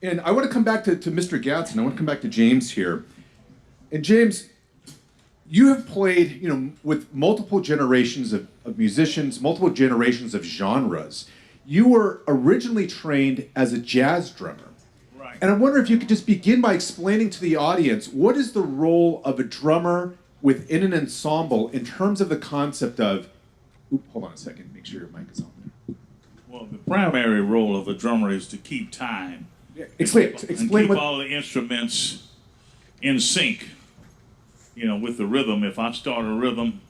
And I want to come back to Mr. Gadsden. I want to come back to James here. And James, you have played, with multiple generations of musicians, multiple generations of genres. You were originally trained as a jazz drummer. Right. And I wonder if you could just begin by explaining to the audience, what is the role of a drummer within an ensemble in terms of the concept of, hold on a second, make sure your mic is on there. Well, the primary role of a drummer is to keep time. Yeah, explain and keep all the instruments in sync, with the rhythm. If I start a rhythm,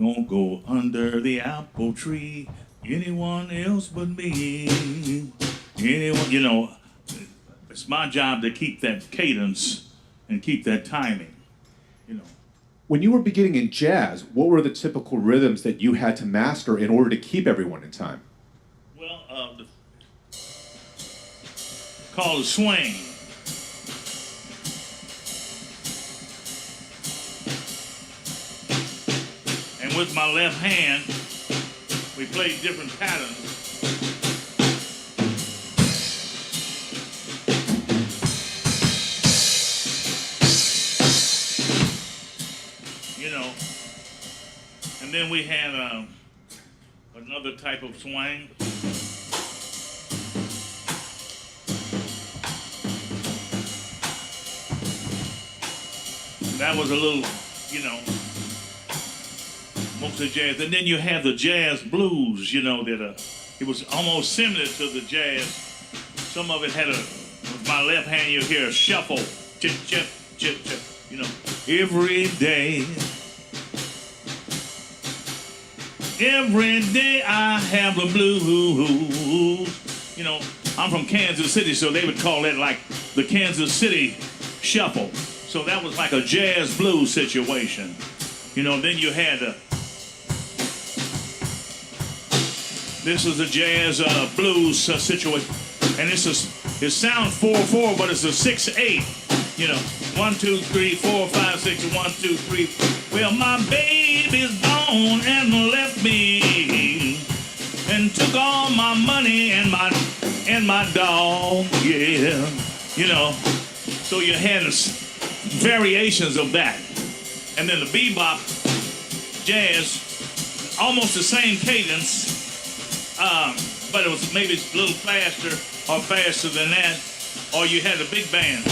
don't go under the apple tree, anyone else but me. Anyone, it's my job to keep that cadence and keep that timing, When you were beginning in jazz, what were the typical rhythms that you had to master in order to keep everyone in time? Well, called a swing. And with my left hand, we played different patterns. And then we had another type of swing. That was a little, mostly jazz. And then you had the jazz blues, that it was almost similar to the jazz. Some of it had with my left hand you hear a shuffle, chit, chit, chit, chit, every day. Every day I have the blues. I'm from Kansas City, so they would call that like the Kansas City shuffle. So that was like a jazz blues situation. Then you had this is a jazz blues situation. And it sounds 4/4, but it's a 6/8. 1, 2, 3, 4, 5, 6, 1, 2, 3. Well, my baby's gone and left me and took all my money and my dog. Yeah, So you had variations of that, and then the bebop jazz, almost the same cadence, but it was maybe a little faster or faster than that, or you had a big band.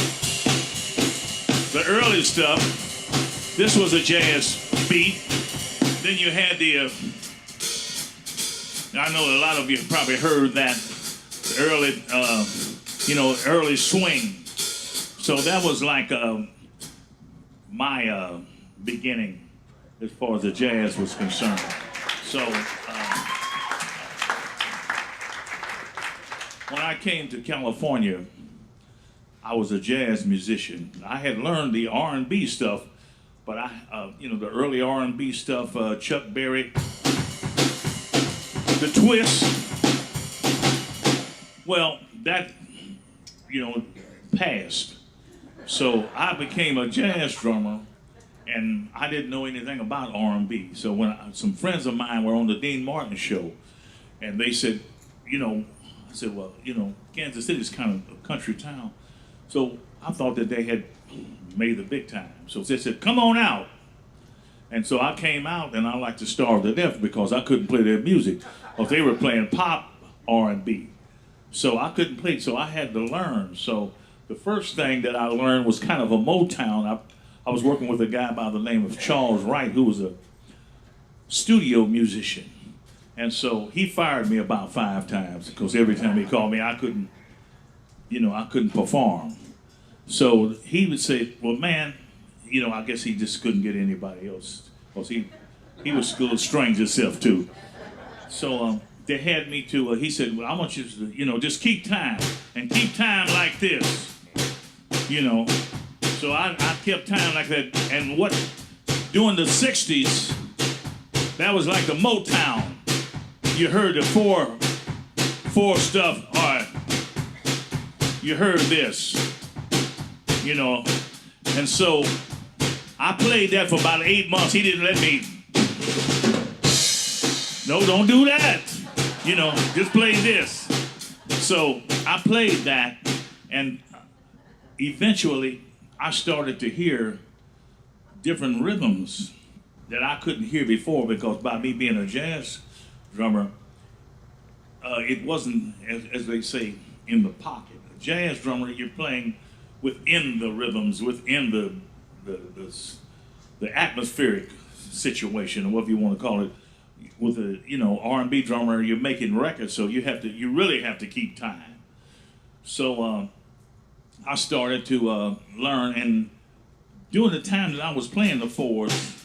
The early stuff, this was a jazz beat. Then you had I know a lot of you probably heard that early, early swing. So that was like my beginning as far as the jazz was concerned. So when I came to California, I was a jazz musician. I had learned the R&B stuff, but the early R&B stuff, Chuck Berry, the twist. Well, that, passed. So I became a jazz drummer, and I didn't know anything about R&B. So when some friends of mine were on the Dean Martin show, and they said, I said, well, Kansas City is kind of a country town. So I thought that they had made the big time. So they said, come on out. And so I came out, and I like to starve to death because I couldn't play their music. Or they were playing pop R&B. So I couldn't play, so I had to learn. So the first thing that I learned was kind of a Motown. I was working with a guy by the name of Charles Wright, who was a studio musician. And so he fired me about 5 times because every time he called me, I couldn't perform. So he would say, well, man, I guess he just couldn't get anybody else. Because he was a little strange himself, too. So they had me to, he said, well, I want you to, just keep time. And keep time like this. So I kept time like that. And during the 60s, that was like the Motown. You heard the four stuff, all right. You heard this, and so I played that for about 8 months. He didn't let me. No, don't do that. Just play this. So I played that, And eventually, I started to hear different rhythms that I couldn't hear before, because by me being a jazz drummer, it wasn't, as they say, in the pocket. A jazz drummer, you're playing within the rhythms, within the atmospheric situation, or whatever you want to call it. With a R&B drummer, you're making records, so you really have to keep time. So I started to learn, and during the time that I was playing the fours,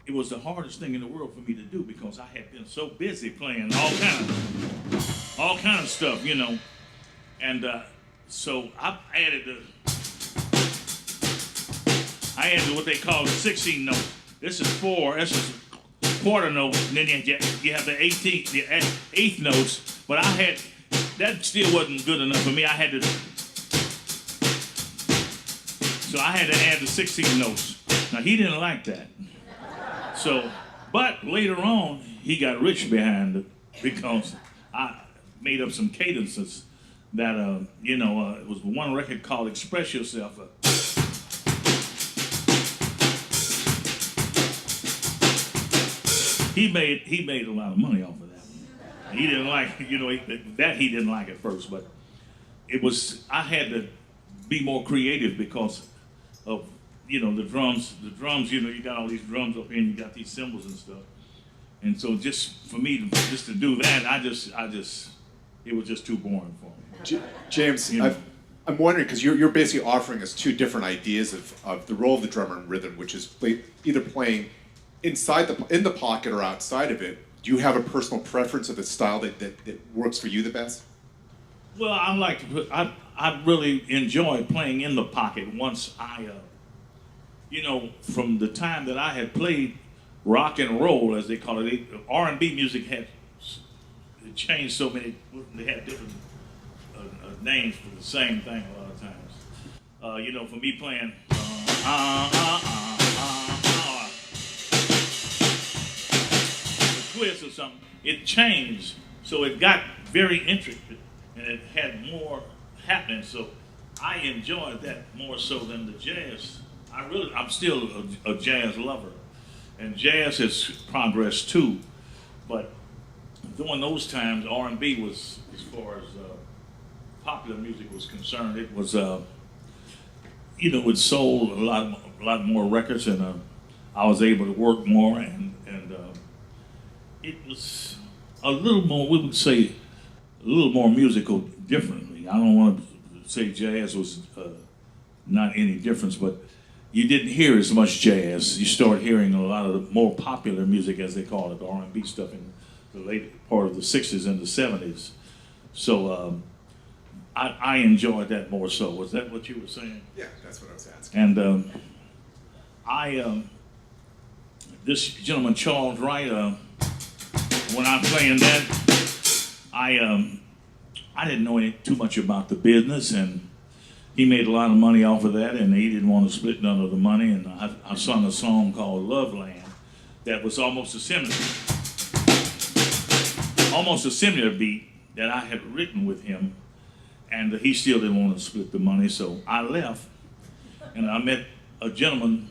it was the hardest thing in the world for me to do, because I had been so busy playing all kind of stuff, and so I added what they call a 16 note. This is 4. This is quarter note, and then you have the 8th notes. But that still wasn't good enough for me. So I had to add the 16 notes. Now he didn't like that. So, but later on, he got rich behind it, because I made up some cadences that, it was one record called Express Yourself. He made a lot of money off of that. He didn't like, that he didn't like at first, but I had to be more creative because of, the drums, you got all these drums up here and you got these cymbals and stuff. And so just for me to do that, it was just too boring for me. James, I'm wondering, because you're basically offering us two different ideas of the role of the drummer in rhythm, which is either playing in the pocket or outside of it. Do you have a personal preference of the style that works for you the best? Well, I really enjoy playing in the pocket once I, from the time that I had played rock and roll, as they call it, R&B music had changed so many, they had different names for the same thing a lot of times. For me playing, twist or something, it changed, so it got very intricate and it had more happening. So I enjoyed that more so than the jazz. I'm still a jazz lover, and jazz has progressed too. But during those times, R&B was, as far as popular music was concerned, it was it sold a lot more records, and I was able to work more, and it was a little more, we would say, a little more musical differently. I don't want to say jazz was not any difference, but you didn't hear as much jazz. You start hearing a lot of the more popular music, as they call it, the R&B stuff, in the late part of the 60s and the 70s. So I enjoyed that more so. Was that what you were saying? Yeah, that's what I was asking. And this gentleman, Charles Wright, when I'm playing that, I didn't know too much about the business, and he made a lot of money off of that, and he didn't want to split none of the money. And I sung a song called Love Land that was almost a similar beat that I had written with him, and he still didn't want to split the money. So I left, and I met a gentleman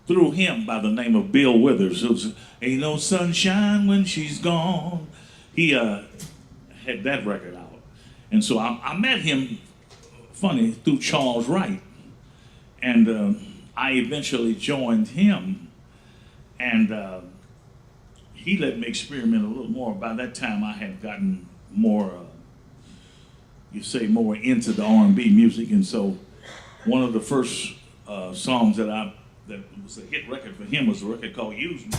through him by the name of Bill Withers. It was Ain't No Sunshine When She's Gone. He had that record out. And so I met him, funny, through Charles Wright. And I eventually joined him. And he let me experiment a little more. By that time, I had gotten more, more into the R&B music. And so one of the first songs that was a hit record for him was a record called Use Me.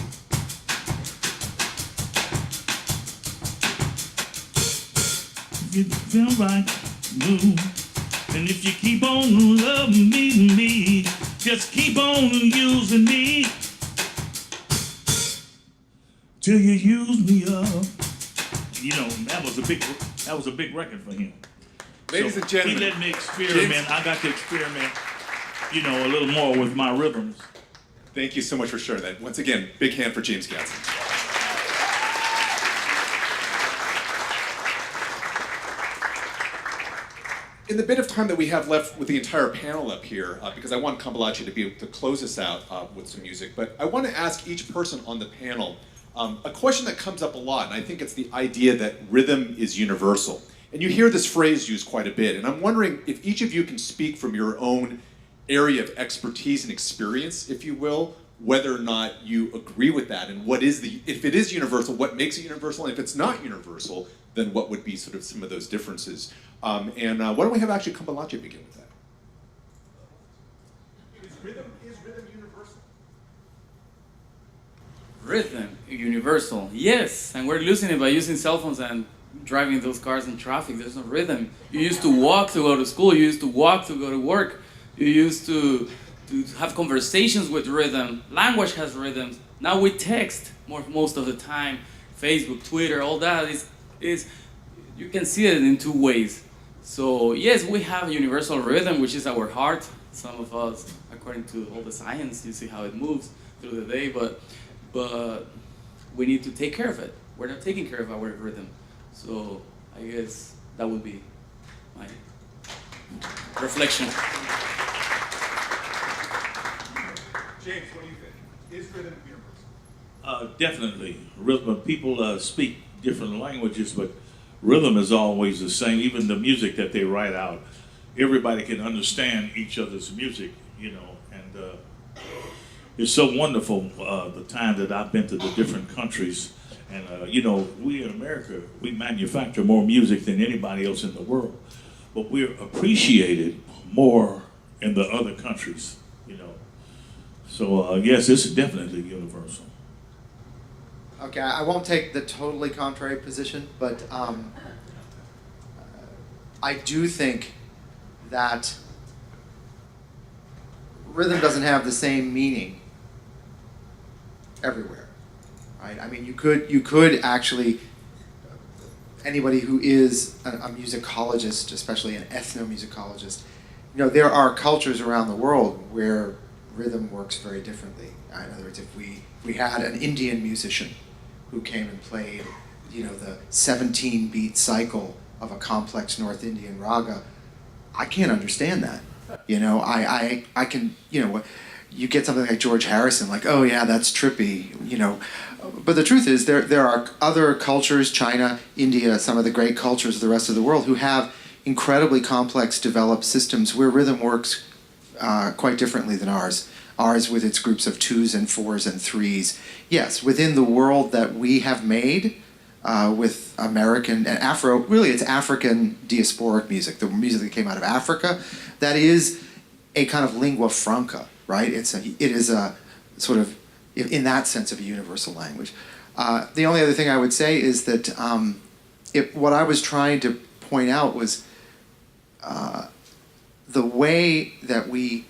You feel like move, and if you keep on loving me, just keep on using me till you use me up. That was a big record for him. Ladies and gentlemen, he let me experiment. James, I got to experiment, a little more with my rhythms. Thank you so much for sharing that. Once again, big hand for James Gatson. In the bit of time that we have left with the entire panel up here, because I want Kambalachi to be able to close us out with some music, but I want to ask each person on the panel a question that comes up a lot, and I think it's the idea that rhythm is universal. And you hear this phrase used quite a bit, and I'm wondering if each of you can speak from your own area of expertise and experience, if you will, whether or not you agree with that, and what is if it is universal, what makes it universal, and if it's not universal, then what would be sort of some of those differences. Why don't we have actually Kambalachi begin with that? Is rhythm universal? Rhythm, universal, yes, and we're losing it by using cell phones and driving those cars in traffic. There's no rhythm. You used to walk to go to school, you used to walk to go to work, you used to have conversations with rhythm. Language has rhythms. Now we text most of the time. Facebook, Twitter, all that is you can see it in two ways. So yes, we have a universal rhythm, which is our heart. Some of us, according to all the science, you see how it moves through the day, but we need to take care of it. We're not taking care of our rhythm. So I guess that would be my reflection. James, what do you think? Is rhythm universal? Definitely. Rhythm. People speak different languages, but rhythm is always the same. Even the music that they write out, everybody can understand each other's music, you know. And it's so wonderful the time that I've been to the different countries. And, you know, we in America, we manufacture more music than anybody else in the world. But we're appreciated more in the other countries, you know. So, yes, it's definitely universal. Okay, I won't take the totally contrary position, but I do think that rhythm doesn't have the same meaning everywhere, right? I mean, you could actually, anybody who is a musicologist, especially an ethnomusicologist, you know, there are cultures around the world where rhythm works very differently. In other words, if we had an Indian musician who came and played, you know, the 17-beat cycle of a complex North Indian raga, I can't understand that. You know, I can, you know, you get something like George Harrison, like, oh yeah, that's trippy, you know. But the truth is, there are other cultures, China, India, some of the great cultures of the rest of the world, who have incredibly complex, developed systems where rhythm works quite differently than ours. Ours with its groups of 2s and 4s and 3s. Yes, within the world that we have made with American and Afro, really it's African diasporic music, the music that came out of Africa, that is a kind of lingua franca, right? It is a sort of, in that sense, of a universal language. The only other thing I would say is that what I was trying to point out was the way that we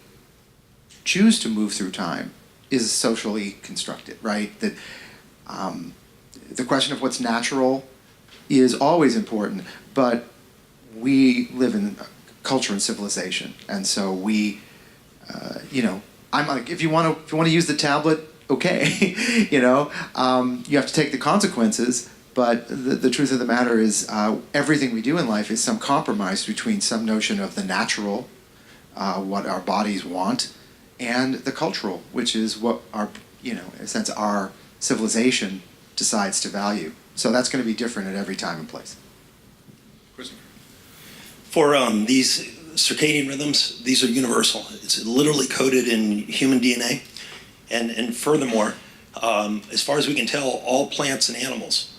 choose to move through time is socially constructed, right? That the question of what's natural is always important, but we live in culture and civilization, and so we, you know, I'm like, if you want to use the tablet, okay, you know, you have to take the consequences. But the truth of the matter is, everything we do in life is some compromise between some notion of the natural, what our bodies want, and the cultural, which is what our, you know, in a sense, our civilization decides to value. So that's going to be different at every time and place. For these circadian rhythms, these are universal. It's literally coded in human DNA. And furthermore, as far as we can tell, all plants and animals,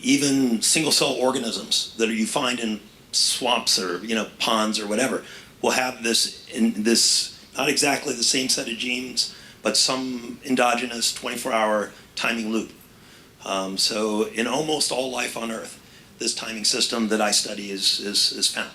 even single-cell organisms that you find in swamps or, you know, ponds or whatever, will have this not exactly the same set of genes, but some endogenous 24-hour timing loop. So in almost all life on Earth, this timing system that I study is found.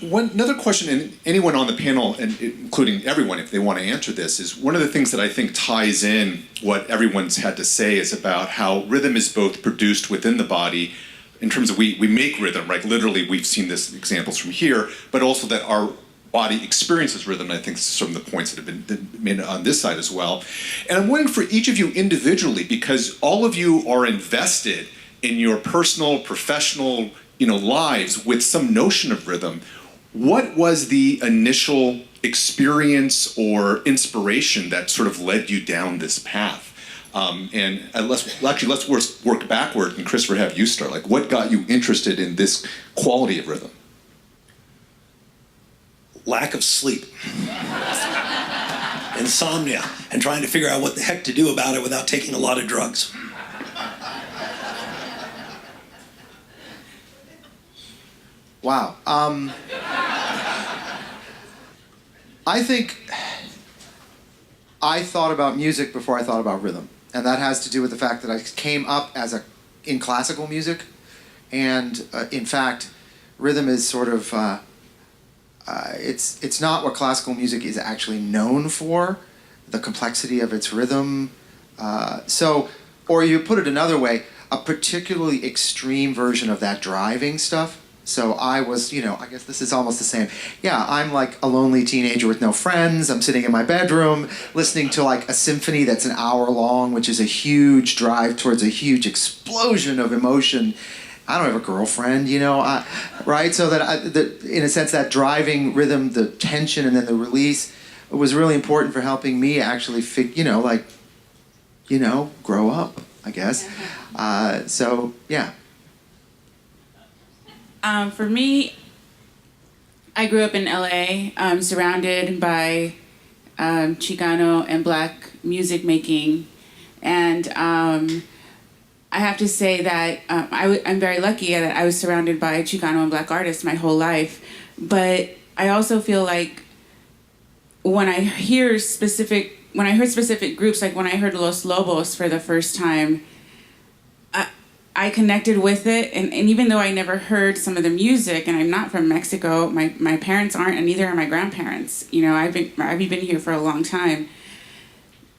Another question, and anyone on the panel, and including everyone, if they want to answer this, is one of the things that I think ties in what everyone's had to say is about how rhythm is both produced within the body, in terms of we make rhythm, right? Literally, we've seen this examples from here, but also that our body experiences rhythm, and I think some of the points that have been made on this side as well. And I'm wondering for each of you individually, because all of you are invested in your personal, professional lives with some notion of rhythm. What was the initial experience or inspiration that sort of led you down this path? Let's work backward, and Christopher, have you start. Like, what got you interested in this quality of rhythm? Lack of sleep. Insomnia, and trying to figure out what the heck to do about it without taking a lot of drugs. Wow. I think I thought about music before I thought about rhythm. And that has to do with the fact that I came up in classical music. And in fact, rhythm is sort of, it's not what classical music is actually known for, the complexity of its rhythm. Or you put it another way, a particularly extreme version of that driving stuff. So I was, I guess this is almost the same. Yeah, I'm like a lonely teenager with no friends. I'm sitting in my bedroom listening to like a symphony that's an hour long, which is a huge drive towards a huge explosion of emotion. I don't have a girlfriend, right? So that in a sense, that driving rhythm, the tension and then the release was really important for helping me actually, grow up, I guess. So, yeah. For me, I grew up in LA, surrounded by Chicano and Black music making, and I have to say that I'm very lucky that I was surrounded by Chicano and Black artists my whole life. But I also feel like when I heard specific groups, like when I heard Los Lobos for the first time, I connected with it, and even though I never heard some of the music, and I'm not from Mexico, my parents aren't, and neither are my grandparents. I've been here for a long time,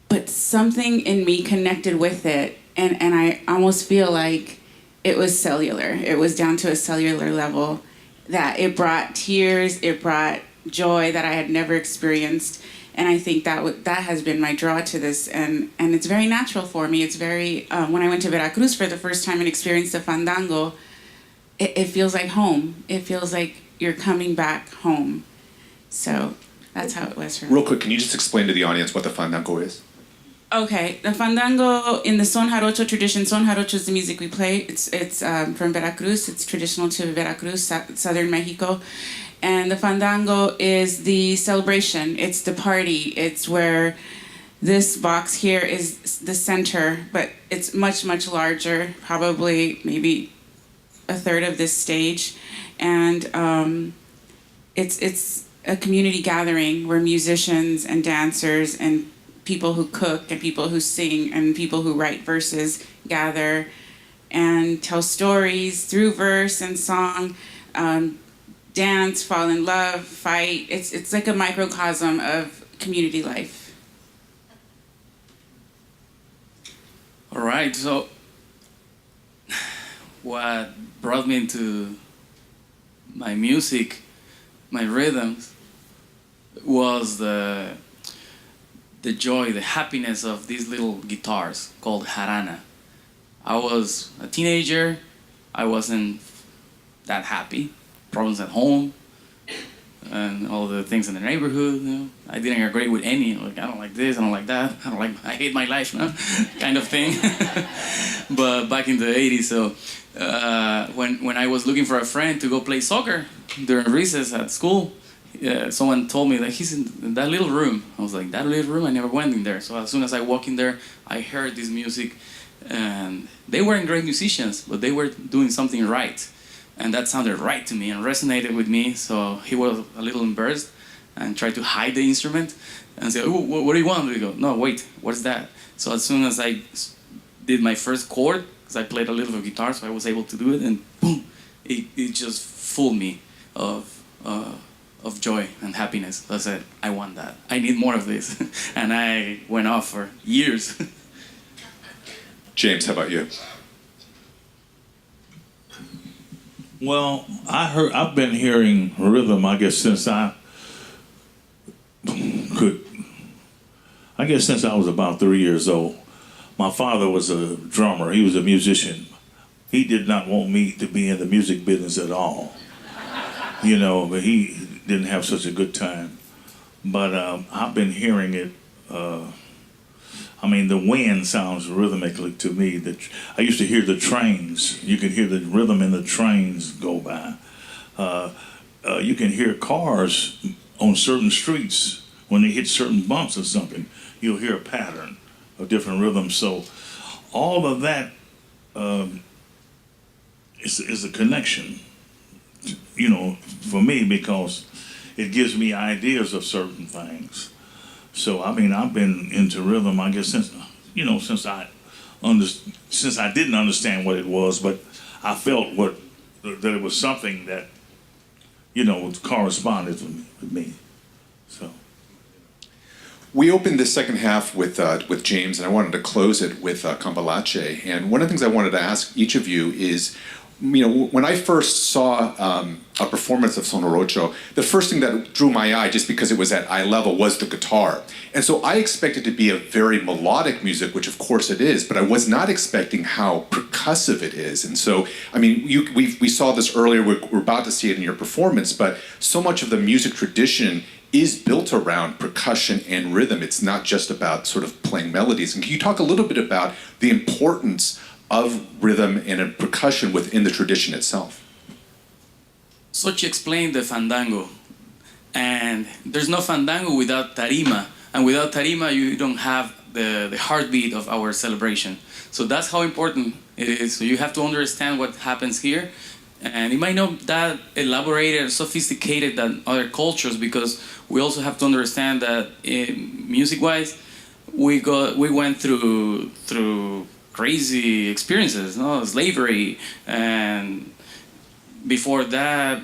but something in me connected with it, and I almost feel like it was cellular. It was down to a cellular level, that it brought tears, it brought joy that I had never experienced. And I think that has been my draw to this, and it's very natural for me. It's very, when I went to Veracruz for the first time and experienced the fandango, it feels like home. It feels like you're coming back home. So that's how it was for me. Real quick, can you just explain to the audience what the fandango is? Okay, the fandango in the son jarocho tradition. Son jarocho is the music we play. It's from Veracruz. It's traditional to Veracruz, southern Mexico. And the fandango is the celebration. It's the party. It's where this box here is the center, but it's much, much larger, probably maybe a third of this stage. And it's a community gathering where musicians and dancers and people who cook and people who sing and people who write verses gather and tell stories through verse and song. Dance, fall in love, fight. It's like a microcosm of community life. All right, so what brought me into my music, my rhythms, was the joy, the happiness of these little guitars called jarana. I was a teenager. I wasn't that happy. Problems at home and all the things in the neighborhood. I didn't agree with any. Like, I don't like this, I don't like that. I hate my life, kind of thing. But back in the 80s, so when I was looking for a friend to go play soccer during recess at school, someone told me that he's in that little room. I was like, that little room? I never went in there. So as soon as I walked in there, I heard this music, and they weren't great musicians, but they were doing something right. And that sounded right to me and resonated with me. So he was a little embarrassed and tried to hide the instrument and say, what do you want? We go, no, wait, what's that? So as soon as I did my first chord, because I played a little bit of guitar, so I was able to do it, and boom, it just fooled me of joy and happiness. So I said, I want that. I need more of this. And I went off for years. James, how about you? Well, I've been hearing rhythm, I guess, since I was about 3 years old. My father was a drummer. He was a musician. he did not want me to be in the music business at all. But he didn't have such a good time. But I've been hearing it. The wind sounds rhythmically to me. I used to hear the trains. You can hear the rhythm in the trains go by. You can hear cars on certain streets when they hit certain bumps or something. You'll hear a pattern of different rhythms. So all of that is a connection, for me, because it gives me ideas of certain things. So I've been into rhythm, I guess, since I didn't understand what it was, but I felt that it was something that corresponded with me. So We opened this second half with James, and I wanted to close it with Cambalache. And one of the things I wanted to ask each of you is, when I first saw a performance of Jarocho, the first thing that drew my eye, just because it was at eye level, was the guitar. And so I expected it to be a very melodic music, which of course it is, but I was not expecting how percussive it is. And so, we saw this earlier, we're about to see it in your performance, but so much of the music tradition is built around percussion and rhythm. It's not just about sort of playing melodies. And can you talk a little bit about the importance of rhythm and percussion within the tradition itself? Xochi explained the fandango, and there's no fandango without tarima, and without tarima you don't have the heartbeat of our celebration. So that's how important it is. So you have to understand what happens here, and it might not that elaborated or sophisticated than other cultures, because we also have to understand that music-wise, we went through crazy experiences, slavery, and before that,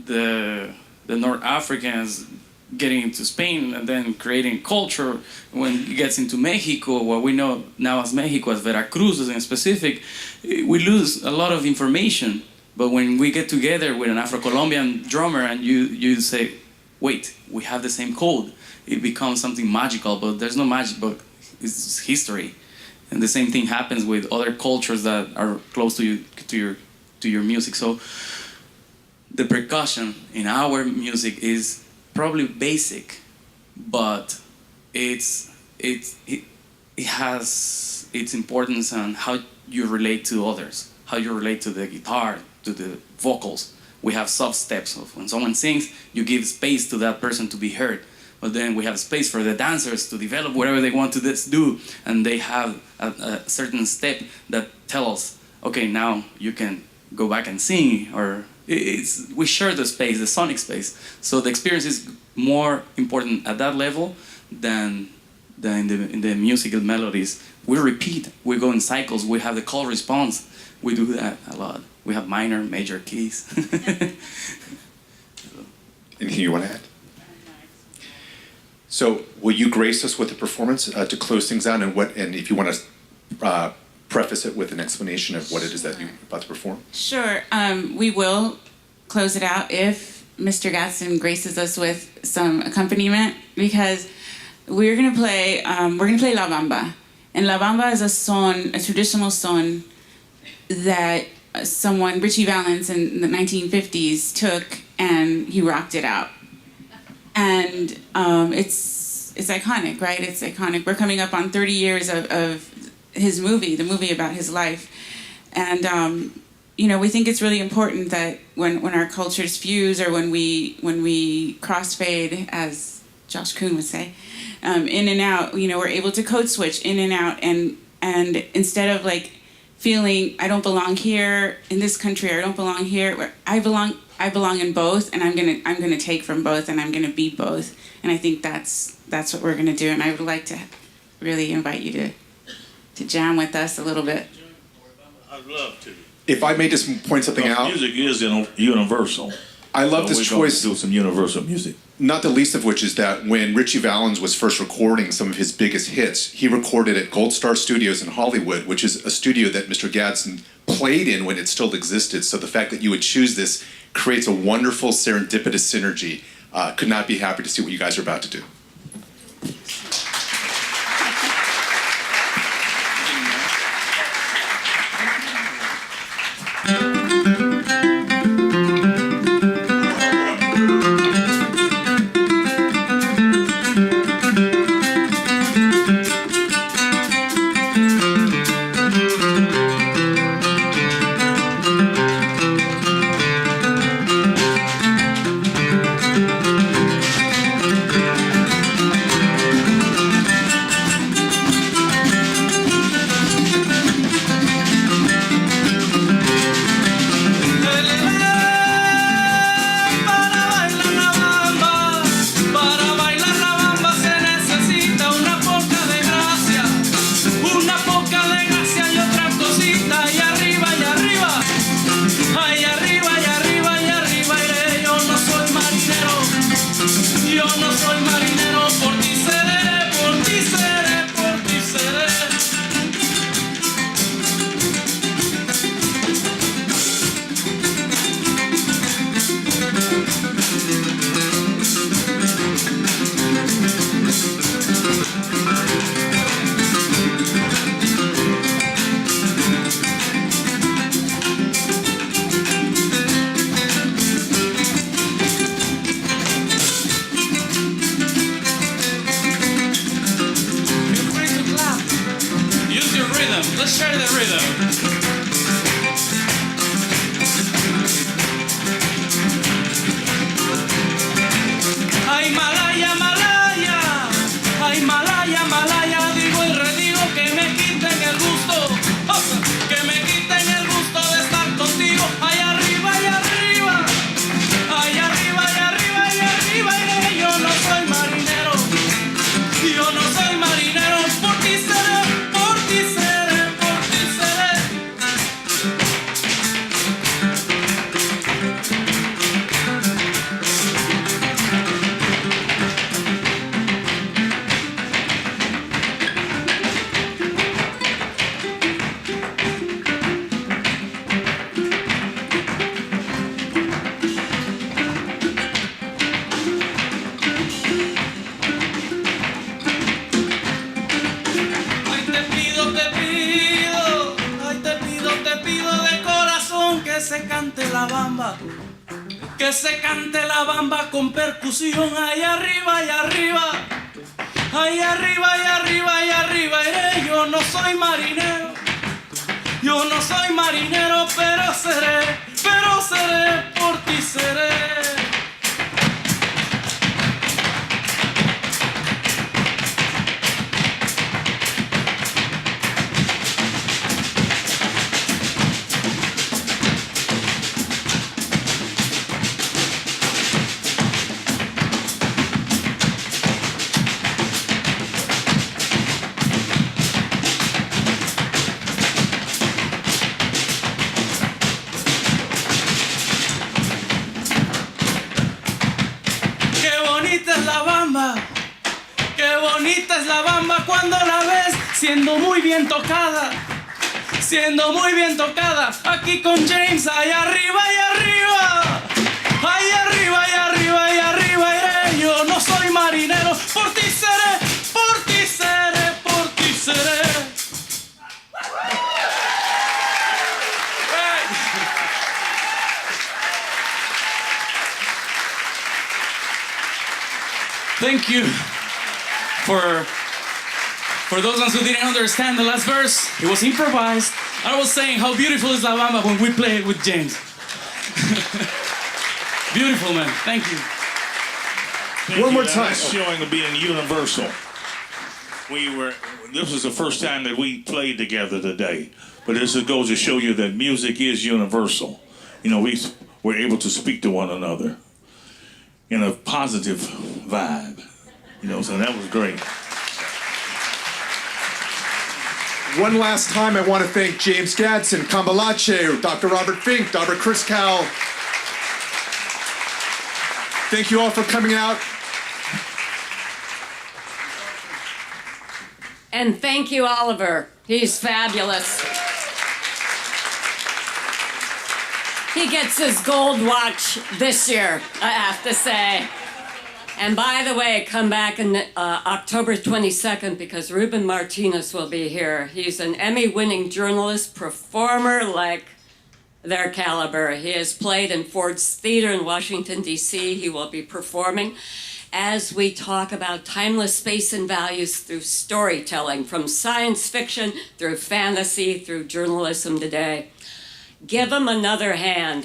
the North Africans getting into Spain and then creating culture. When it gets into Mexico, what we know now as Mexico, as Veracruz in specific, we lose a lot of information. But when we get together with an Afro-Colombian drummer and you say, wait, we have the same code, it becomes something magical, but there's no magic, but it's history. And the same thing happens with other cultures that are close to your music. So the percussion in our music is probably basic, but it has its importance on how you relate to others, how you relate to the guitar, to the vocals. We have soft steps. Of when someone sings, you give space to that person to be heard. But then we have space for the dancers to develop whatever they want to do, and they have a certain step that tell us, okay, now you can go back and sing, or we share the space, the sonic space. So the experience is more important at that level than in the musical melodies. We repeat, we go in cycles, we have the call response. We do that a lot. We have minor, major keys. Anything you want to add? So, will you grace us with a performance to close things out, and if you want to preface it with an explanation of what it is that you're about to perform? Sure. We will close it out if Mr. Gatson graces us with some accompaniment, because we're gonna play La Bamba, and La Bamba is a traditional song that Richie Valens in the 1950s took and he rocked it out. And it's iconic, right? It's iconic. We're coming up on 30 years of his movie, the movie about his life. And, we think it's really important that when our cultures fuse, or when we crossfade, as Josh Kuhn would say, in and out, we're able to code switch in and out. And instead of feeling I don't belong here in this country, or I don't belong here, I belong in both, and I'm gonna take from both, and I'm gonna be both. And I think that's what we're gonna do. And I would like to really invite you to jam with us a little bit. I'd love to. If I may just point something out. Music is universal. I love this choice. We're going to do some universal music. Not the least of which is that when Richie Valens was first recording some of his biggest hits, he recorded at Gold Star Studios in Hollywood, which is a studio that Mr. Gadsden played in when it still existed. So the fact that you would choose this creates a wonderful serendipitous synergy. Could not be happy to see what you guys are about to do. se cante la bamba. Que se cante la bamba con percusión. Ahí arriba, ahí arriba. Ahí arriba, ahí arriba, ahí arriba. Yo no soy marinero. Yo no soy marinero, pero seré, por ti seré. Qué bonita es la bamba cuando la ves siendo muy bien tocada, aquí con James, ahí arriba, ahí arriba, ahí arriba, ahí arriba, ahí arriba, iré. Yo no soy marinero, por ti seré, por ti seré, por ti seré. Thank you for those ones who didn't understand the last verse. It was improvised. I was saying how beautiful is La Bamba when we play it with James. Beautiful, man. Thank you. One more time. That's showing being universal. This is the first time that we played together today. But this goes to show you that music is universal. You know, we're able to speak to one another in a positive vibe. You know, so that was great. One last time, I want to thank James Gadsden, Cambalache, Dr. Robert Fink, Dr. Chris Cowell. Thank you all for coming out. And thank you, Oliver. He's fabulous. He gets his gold watch this year, I have to say. And by the way, come back on October 22nd because Ruben Martinez will be here. He's an Emmy-winning journalist, performer like their caliber. He has played in Ford's Theater in Washington, D.C. He will be performing as we talk about timeless space and values through storytelling, from science fiction, through fantasy, through journalism today. Give him another hand.